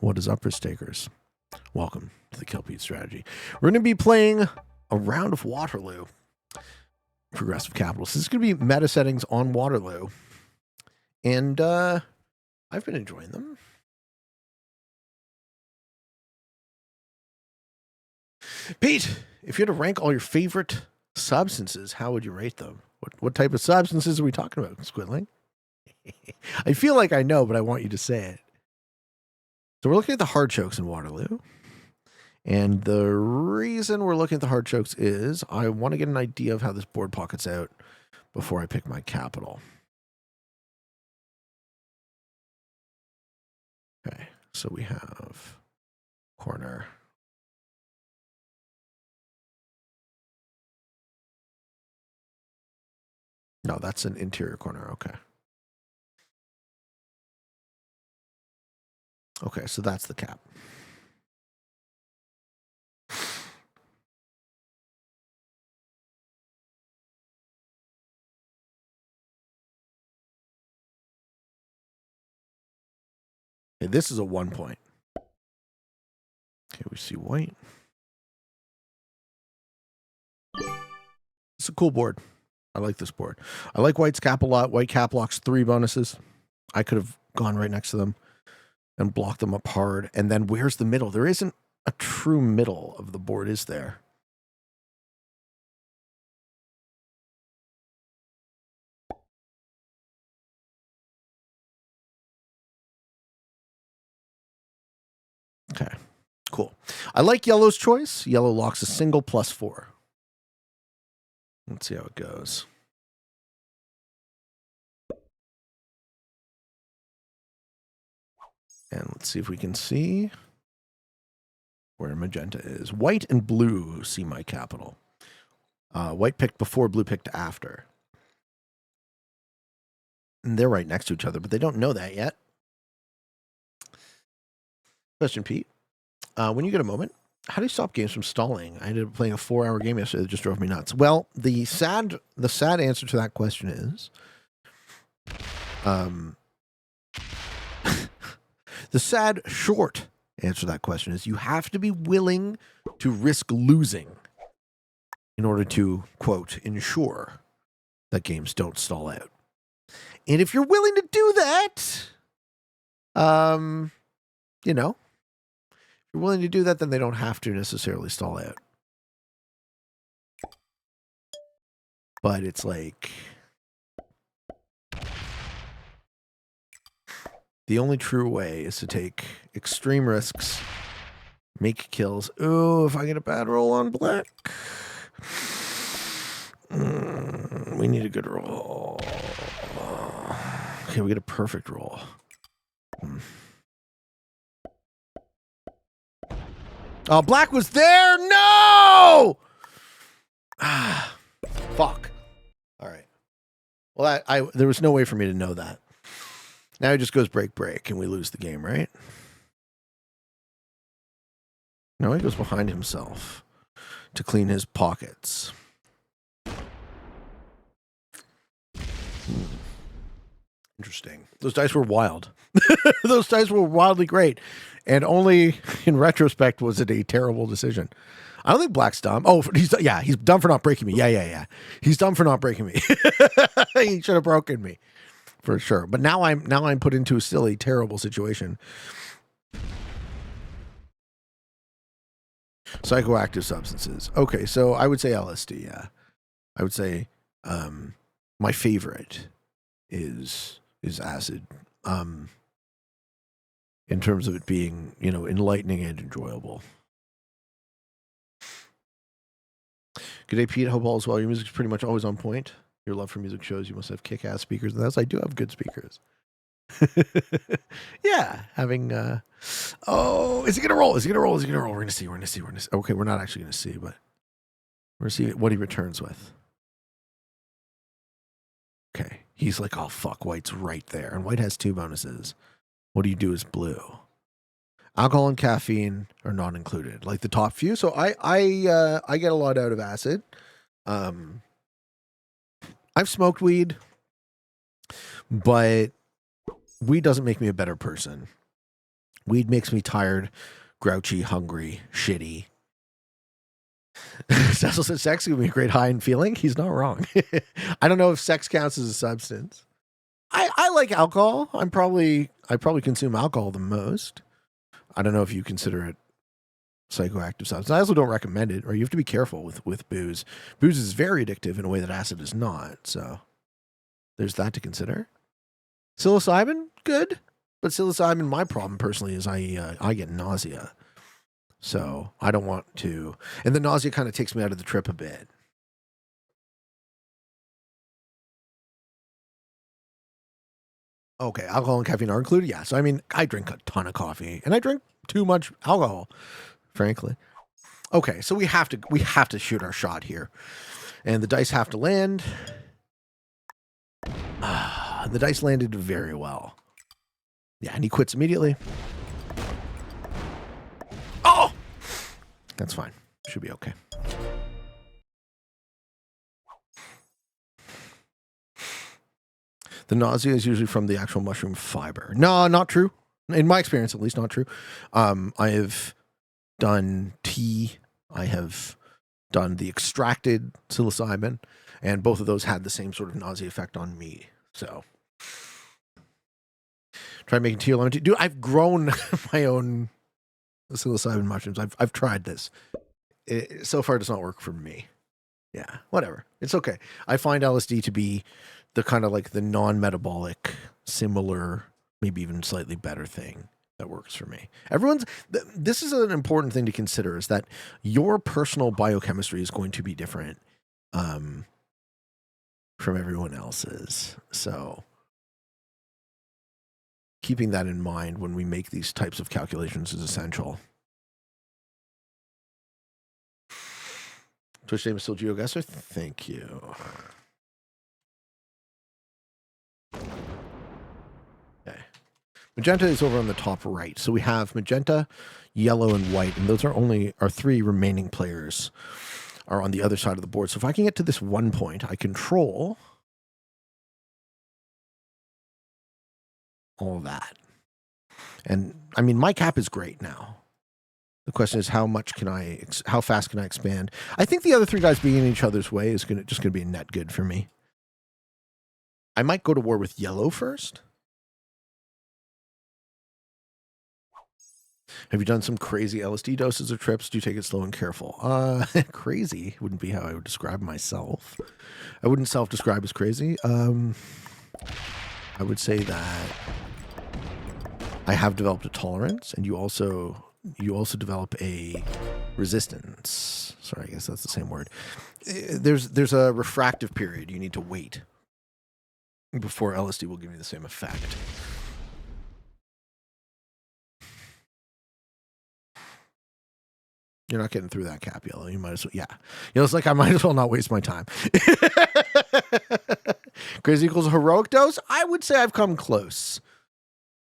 What is up, risk takers? Welcome to the Kill Pete strategy. We're going to be playing a round of Waterloo. Progressive Capital. So this is going to be meta settings on Waterloo. And I've been enjoying them. Pete, if you had to rank all your favorite substances, how would you rate them? What type of substances are we talking about, Squidling? I feel like I know, but I want you to say it. So we're looking at the hard chokes in Waterloo. And the reason we're looking at the hard chokes is I want to get an idea of how this board pockets out before I pick my capital. Okay, so we have corner. No, that's an interior corner. Okay. Okay, so that's the cap. Okay, this is a 1 point. Okay, we see white. It's a cool board. I like this board. I like white's cap a lot. White cap locks 3 bonuses. I could have gone right next to them and blocked them up hard. And then where's the middle? There isn't a true middle of the board, is there? Okay, cool. I like yellow's choice. Yellow locks a single +4. Let's see how it goes. And let's see if we can see where magenta is. White and blue see my capital. White picked before, blue picked after. And they're right next to each other, but they don't know that yet. Question, Pete. When you get a moment, how do you stop games from stalling? I ended up playing a 4-hour game yesterday that just drove me nuts. Well, the sad answer to that question is, the sad short answer to that question is you have to be willing to risk losing in order to, quote, ensure that games don't stall out. And if you're willing to do that, you know, if you're willing to do that, then they don't have to necessarily stall out. But it's like the only true way is to take extreme risks, make kills. Ooh, if I get a bad roll on black, we need a good roll. Okay, we get a perfect roll. Oh, black was there. No. Fuck. All right. Well, there was no way for me to know that. Now he just goes break, and we lose the game, right? No, he goes behind himself to clean his pockets. Interesting. Those dice were wild. Those dice were wildly great. And only in retrospect was it a terrible decision. I don't think black's dumb. Oh, he's dumb for not breaking me. Yeah. He's dumb for not breaking me. He should have broken me. For sure. But now I'm put into a silly, terrible situation. Psychoactive substances. Okay, so I would say LSD, yeah. I would say my favorite is acid. In terms of it being, enlightening and enjoyable. Good day, Pete. Hope all is well. Your music's pretty much always on point. Your love for music shows you must have kick-ass speakers. And that's, I do have good speakers. Yeah, having, is he going to roll? We're going to see. Okay, we're not actually going to see, but we're going to see what he returns with. Okay, he's like, oh, fuck, white's right there. And white has 2 bonuses. What do you do as blue? Alcohol and caffeine are not included, like the top few. So I get a lot out of acid. I've smoked weed, but weed doesn't make me a better person. Weed makes me tired, grouchy, hungry, shitty. Cecil said sex can be a great high in feeling. He's not wrong. I don't know if sex counts as a substance. I like alcohol. I probably consume alcohol the most. I don't know if you consider it psychoactive substance. I also don't recommend it, or you have to be careful with booze. Booze is very addictive in a way that acid is not. So there's that to consider. Psilocybin, good. But psilocybin, my problem personally is I get nausea. So I don't want to. And the nausea kind of takes me out of the trip a bit. Okay, alcohol and caffeine are included? Yeah. So, I mean, I drink a ton of coffee. And I drink too much alcohol, frankly. Okay, so we have to shoot our shot here. And the dice have to land. The dice landed very well. Yeah, and he quits immediately. Oh! That's fine. Should be okay. The nausea is usually from the actual mushroom fiber. No, not true. In my experience, at least, not true. I have done tea. I have done the extracted psilocybin, and both of those had the same sort of nausea effect on me. So, try making tea or lemon tea. Dude, I've grown my own psilocybin mushrooms. I've tried this. So far, it does not work for me. Yeah, whatever. It's okay. I find LSD to be the kind of like the non-metabolic, similar, maybe even slightly better thing that works for me. This is an important thing to consider, is that your personal biochemistry is going to be different from everyone else's. So keeping that in mind when we make these types of calculations is essential. Twitch name is still GeoGuessr. Thank you. Okay. Magenta is over on the top right. So we have magenta, yellow, and white, and those are only our three remaining players are on the other side of the board. So if I can get to this one point, I control all that. And I mean, my cap is great now. The question is, how fast can I expand? I think the other three guys being in each other's way is just gonna be a net good for me. I might go to war with yellow first. Have you done some crazy LSD doses or trips? Do you take it slow and careful? Crazy wouldn't be how I would describe myself. I wouldn't self-describe as crazy. I would say that I have developed a tolerance, and you also develop a resistance. Sorry, I guess that's the same word. There's a refractive period you need to wait before LSD will give you the same effect. You're not getting through that cap, yellow. You might as well, yeah. It's like I might as well not waste my time. Crazy equals heroic dose? I would say I've come close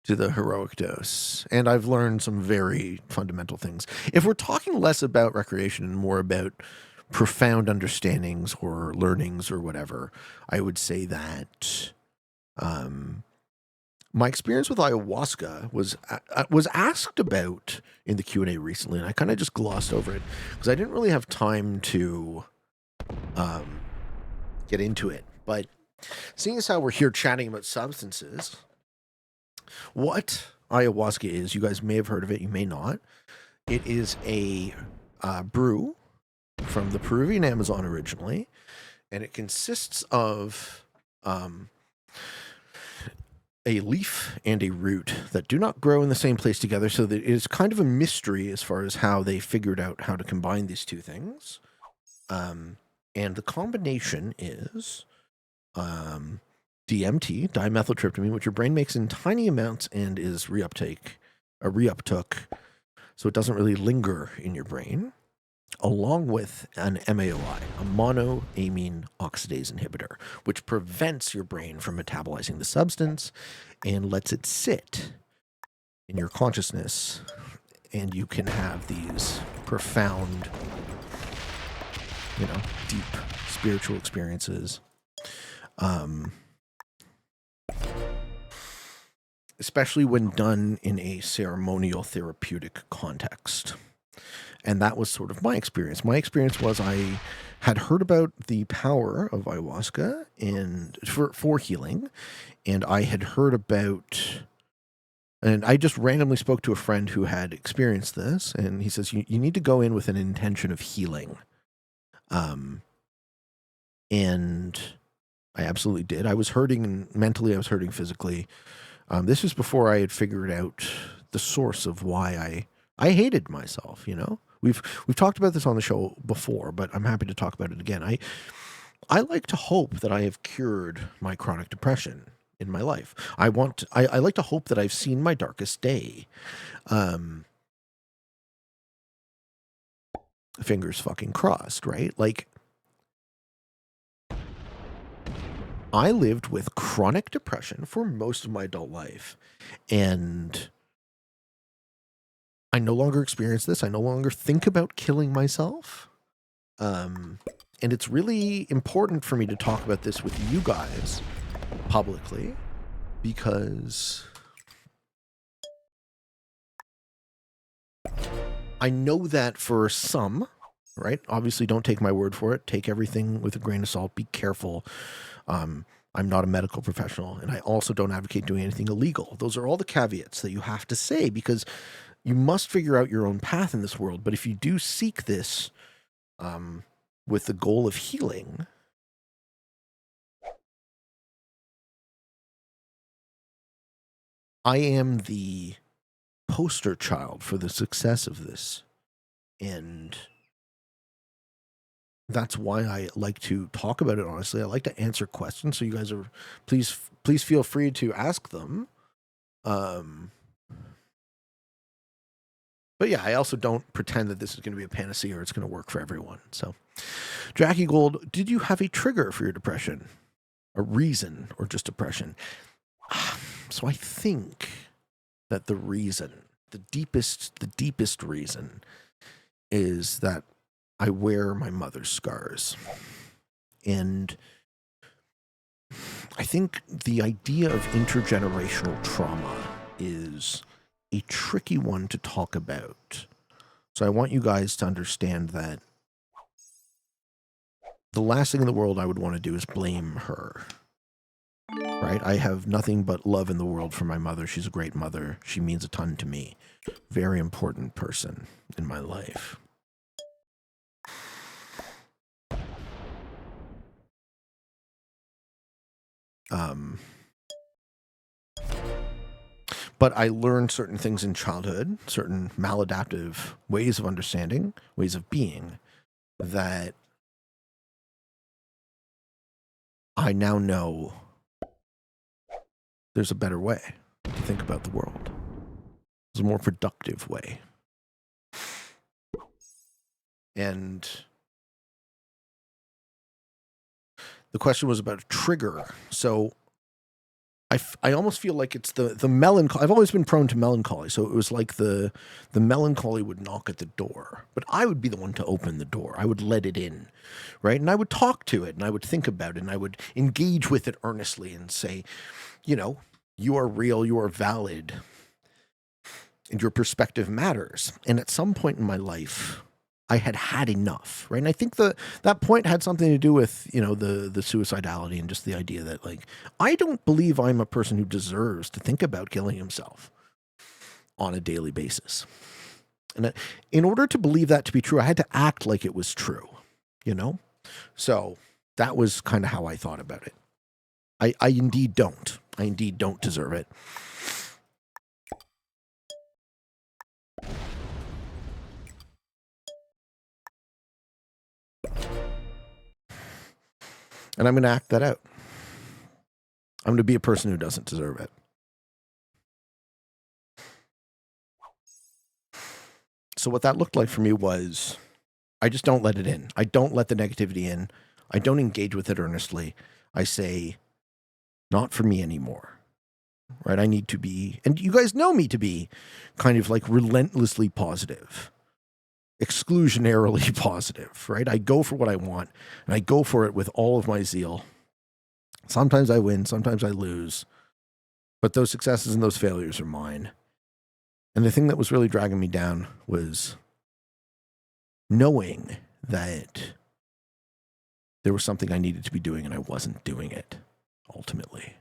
to the heroic dose, and I've learned some very fundamental things. If we're talking less about recreation and more about profound understandings or learnings or whatever, I would say that my experience with ayahuasca was asked about in the Q&A recently, and I kind of just glossed over it because I didn't really have time to get into it. But seeing as how we're here chatting about substances, what ayahuasca is, you guys may have heard of it, you may not. It is a brew from the Peruvian Amazon originally, and it consists of a leaf and a root that do not grow in the same place together, so that it is kind of a mystery as far as how they figured out how to combine these two things. And the combination is DMT, dimethyltryptamine, which your brain makes in tiny amounts and is reuptook, so it doesn't really linger in your brain, along with an MAOI, a monoamine oxidase inhibitor, which prevents your brain from metabolizing the substance and lets it sit in your consciousness, and you can have these profound, deep spiritual experiences. especially when done in a ceremonial therapeutic context. And that was sort of my experience. My experience was I had heard about the power of ayahuasca and for healing, and I had heard about, and I just randomly spoke to a friend who had experienced this, and he says, you need to go in with an intention of healing. And I absolutely did. I was hurting mentally, I was hurting physically. This was before I had figured out the source of why I hated myself, you know? We've talked about this on the show before, but I'm happy to talk about it again. I like to hope that I have cured my chronic depression in my life. I like to hope that I've seen my darkest day. Fingers fucking crossed, right? Like, I lived with chronic depression for most of my adult life, and I no longer experience this. I no longer think about killing myself. And it's really important for me to talk about this with you guys publicly, because I know that for some, right? Obviously, don't take my word for it. Take everything with a grain of salt. Be careful. I'm not a medical professional, and I also don't advocate doing anything illegal. Those are all the caveats that you have to say, because you must figure out your own path in this world. But if you do seek this with the goal of healing, I am the poster child for the success of this. And that's why I like to talk about it honestly. I like to answer questions. So you guys are, please feel free to ask them. But yeah, I also don't pretend that this is going to be a panacea or it's going to work for everyone. So, Jackie Gold, did you have a trigger for your depression? A reason, or just depression? So I think that the reason, the deepest reason, is that I wear my mother's scars. And I think the idea of intergenerational trauma is a tricky one to talk about. So I want you guys to understand that the last thing in the world I would want to do is blame her. Right? I have nothing but love in the world for my mother. She's a great mother. She means a ton to me. Very important person in my life. But I learned certain things in childhood, certain maladaptive ways of understanding, ways of being, that I now know there's a better way to think about the world. There's a more productive way. And the question was about a trigger. So I almost feel like it's the melancholy. I've always been prone to melancholy. So it was like the melancholy would knock at the door, but I would be the one to open the door. I would let it in, right? And I would talk to it, and I would think about it, and I would engage with it earnestly and say, you know, you are real, you are valid, and your perspective matters. And at some point in my life, I had enough, right? And I think that point had something to do with, you know, the suicidality and just the idea that, like, I don't believe I'm a person who deserves to think about killing himself on a daily basis. And in order to believe that to be true, I had to act like it was true, you know? So that was kind of how I thought about it. I indeed don't. I indeed don't deserve it. And I'm going to act that out. I'm going to be a person who doesn't deserve it. So what that looked like for me was, I just don't let it in. I don't let the negativity in. I don't engage with it earnestly. I say, not for me anymore. Right? I need to be, and you guys know me to be kind of like relentlessly positive, exclusionarily positive, right? I go for what I want, and I go for it with all of my zeal. Sometimes I win, sometimes I lose. But those successes and those failures are mine. And the thing that was really dragging me down was knowing that there was something I needed to be doing and I wasn't doing it, ultimately.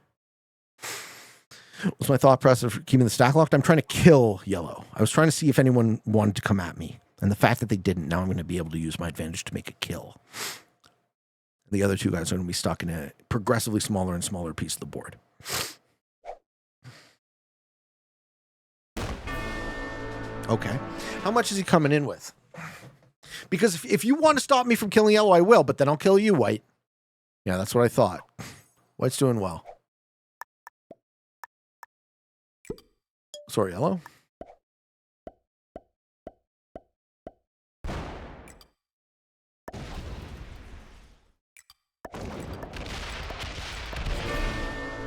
Was my thought process for keeping the stack locked? I'm trying to kill yellow. I was trying to see if anyone wanted to come at me. And the fact that they didn't, now I'm going to be able to use my advantage to make a kill. The other two guys are going to be stuck in a progressively smaller and smaller piece of the board. Okay. How much is he coming in with? Because if you want to stop me from killing yellow, I will, but then I'll kill you, white. Yeah, that's what I thought. White's doing well. Sorry, yellow.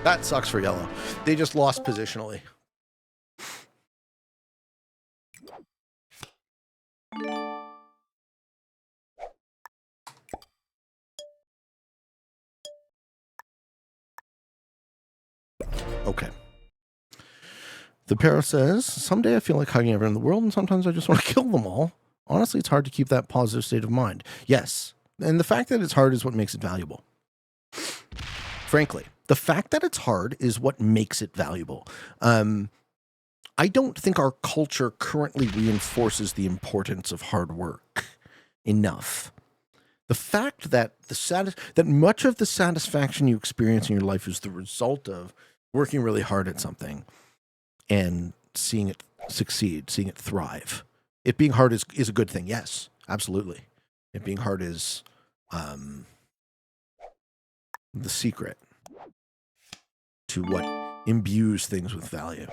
That sucks for yellow. They just lost positionally. Okay. The Parro says, someday I feel like hugging everyone in the world, and sometimes I just want to kill them all. Honestly, it's hard to keep that positive state of mind. Yes. And the fact that it's hard is what makes it valuable. Frankly, the fact that it's hard is what makes it valuable. I don't think our culture currently reinforces the importance of hard work enough. The fact that that much of the satisfaction you experience in your life is the result of working really hard at something and seeing it succeed, seeing it thrive. It being hard is a good thing. Yes, absolutely. It being hard is the secret to what imbues things with value.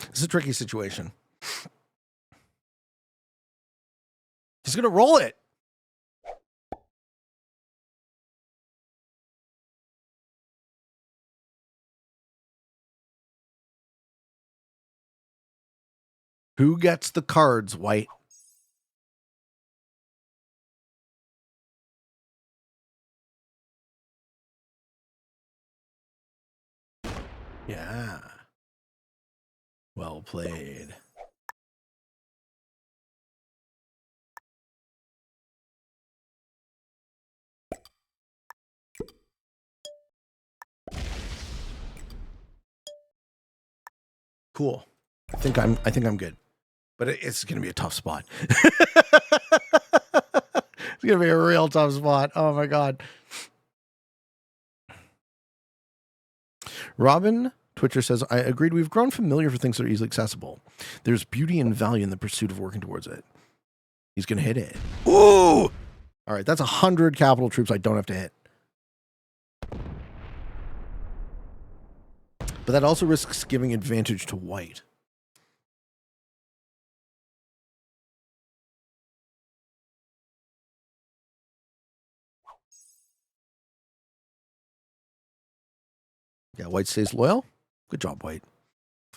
It's a tricky situation. He's going to roll it. Who gets the cards, white? Yeah. Well played. Cool. I think I'm good. But it's going to be a tough spot. It's going to be a real tough spot. Oh my god. Robin Twitcher says, I agreed. We've grown familiar for things that are easily accessible. There's beauty and value in the pursuit of working towards it. He's going to hit it. Ooh! All right, that's 100 capital troops I don't have to hit. But that also risks giving advantage to white. Yeah, white stays loyal. Good job, white.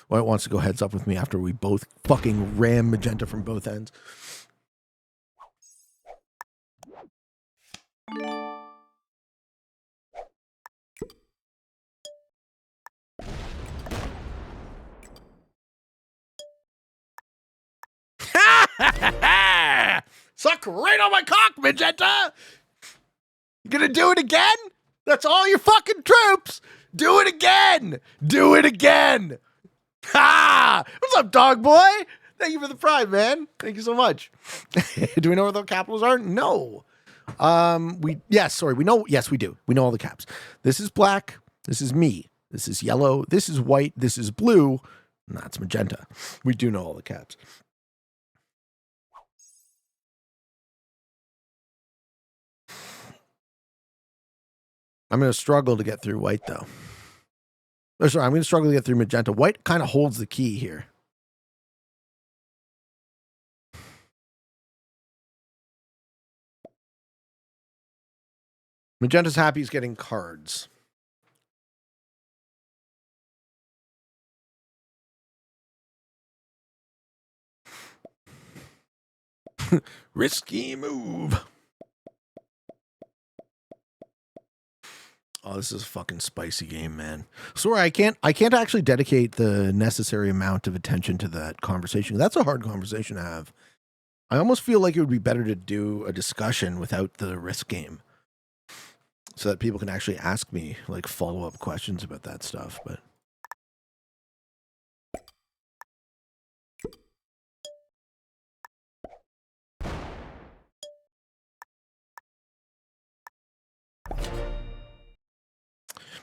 White wants to go heads up with me after we both fucking ram magenta from both ends. Suck right on my cock, magenta! You gonna do it again? That's all your fucking troops! Do it again! Do it again! Ha! What's up, dog boy? Thank you for the pride, man. Thank you so much. Do we know where the capitals are? No. We know. Yes, we do. We know all the caps. This is black. This is me. This is yellow. This is white. This is blue. And that's magenta. We do know all the caps. I'm going to struggle to get through white, though. Oh, sorry, I'm going to struggle to get through magenta. White kind of holds the key here. Magenta's happy he's getting cards. Risky move. Oh, this is a fucking spicy game, man. Sorry, I can't actually dedicate the necessary amount of attention to that conversation. That's a hard conversation to have. I almost feel like it would be better to do a discussion without the risk game, so that people can actually ask me like follow-up questions about that stuff. But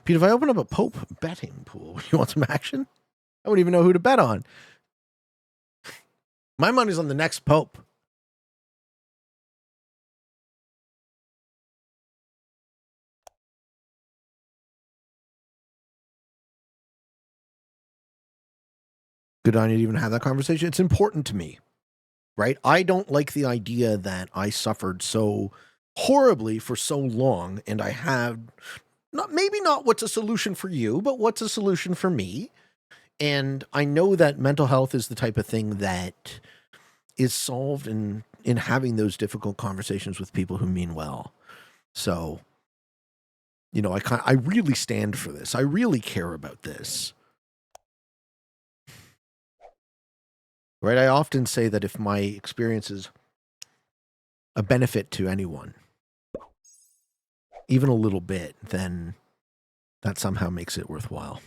Pete, if I open up a Pope betting pool, you want some action? I wouldn't even know who to bet on. My money's on the next Pope. Good on you to even have that conversation. It's important to me, right? I don't like the idea that I suffered so horribly for so long, and I have maybe not what's a solution for you, but what's a solution for me. And I know that mental health is the type of thing that is solved in having those difficult conversations with people who mean well. So, you know, I really stand for this. I really care about this. Right? I often say that if my experience is a benefit to anyone, even a little bit, then that somehow makes it worthwhile.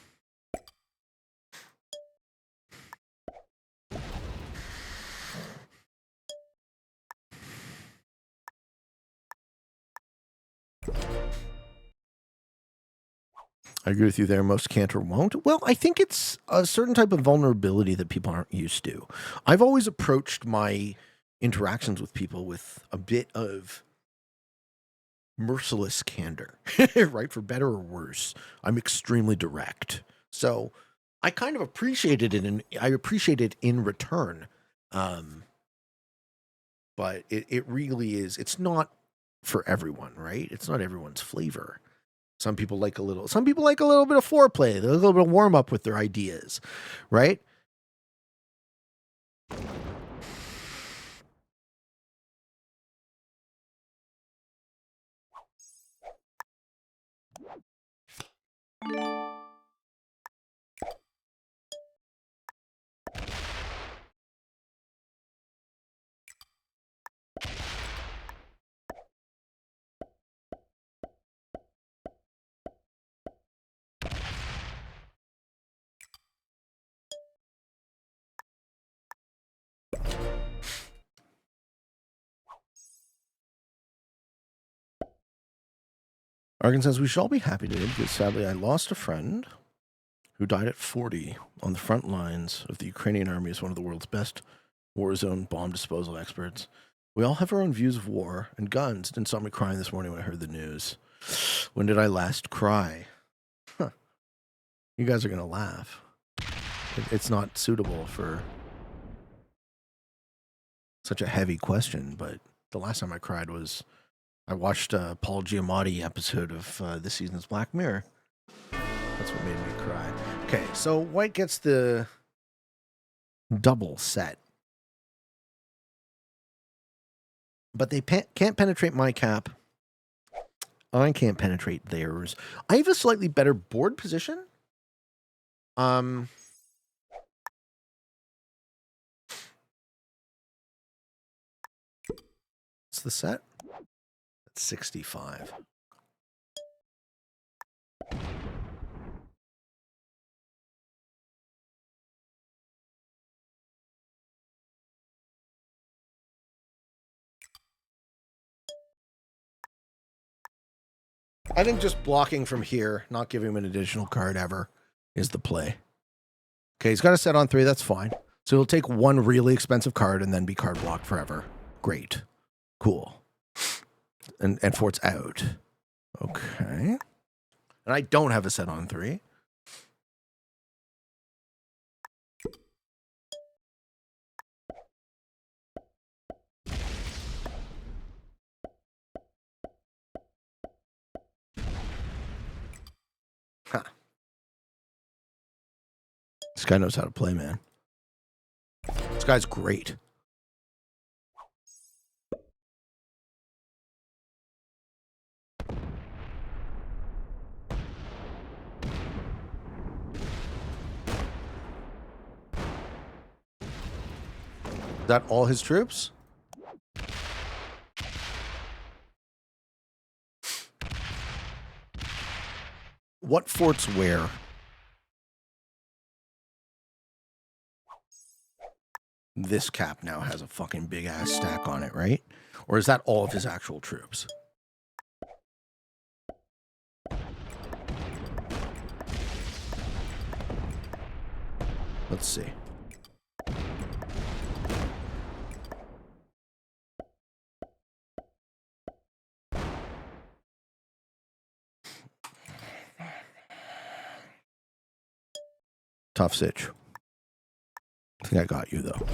I agree with you there. Most can't or won't. Well, I think it's a certain type of vulnerability that people aren't used to. I've always approached my interactions with people with a bit of merciless candor, right? For better or worse, I'm extremely direct. So I kind of appreciated it, and I appreciate it in return. But it really is. It's not for everyone, right? It's not everyone's flavor. Some people like a little bit of foreplay, a little bit of warm up with their ideas, right? Argan says, we should all be happy today because sadly I lost a friend who died at 40 on the front lines of the Ukrainian army as one of the world's best war zone bomb disposal experts. We all have our own views of war and guns. Didn't stop me crying this morning when I heard the news. When did I last cry? Huh. You guys are going to laugh. It's not suitable for such a heavy question, but the last time I cried was I watched a Paul Giamatti episode of this season's Black Mirror. That's what made me cry. Okay, so White gets the double set. But they can't penetrate my cap. I can't penetrate theirs. I have a slightly better board position. What's the set? That's 65. I think just blocking from here, not giving him an additional card ever, is the play. Okay, he's got a set on 3. That's fine. So he'll take one really expensive card and then be card blocked forever. Great. Cool. And 4's out. Okay. And I don't have a set on 3. This guy knows how to play, man. This guy's great. Is that all his troops? What forts where? This cap now has a fucking big ass stack on it, right? Or is that all of his actual troops? Let's see. Tough sitch. I think I got you, though.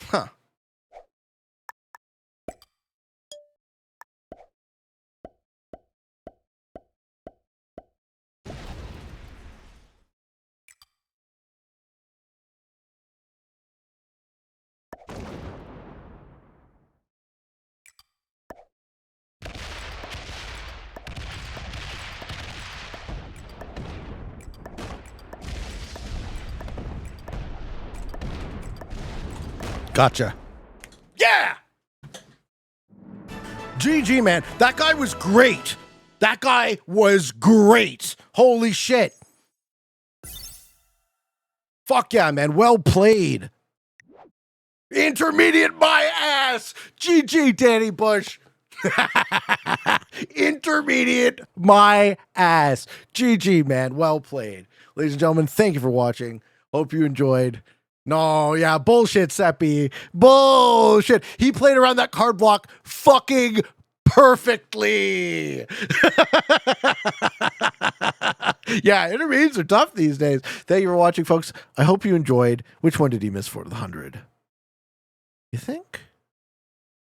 Huh. Gotcha. Yeah! GG, man. That guy was great. That guy was great. Holy shit. Fuck yeah, man. Well played. Intermediate my ass. GG, Danny Bush. Intermediate my ass. GG, man. Well played. Ladies and gentlemen, thank you for watching. Hope you enjoyed. No, yeah, bullshit, Seppi. Bullshit. He played around that card block fucking perfectly. Yeah, intermediates are tough these days. Thank you for watching, folks. I hope you enjoyed. Which one did he miss for the 100? You think?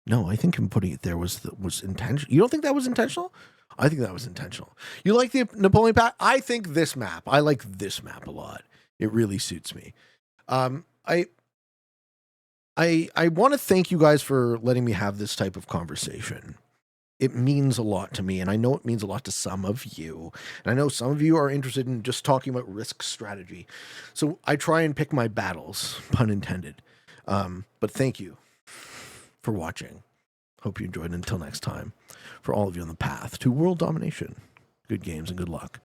No, I think him putting it there was intentional. You don't think that was intentional? I think that was intentional. You like the Napoleon pack? I think this map. I like this map a lot. It really suits me. I want to thank you guys for letting me have this type of conversation. It means a lot to me, and I know it means a lot to some of you. And I know some of you are interested in just talking about risk strategy. So I try and pick my battles, pun intended. But thank you for watching. Hope you enjoyed. Until next time, for all of you on the path to world domination, good games and good luck.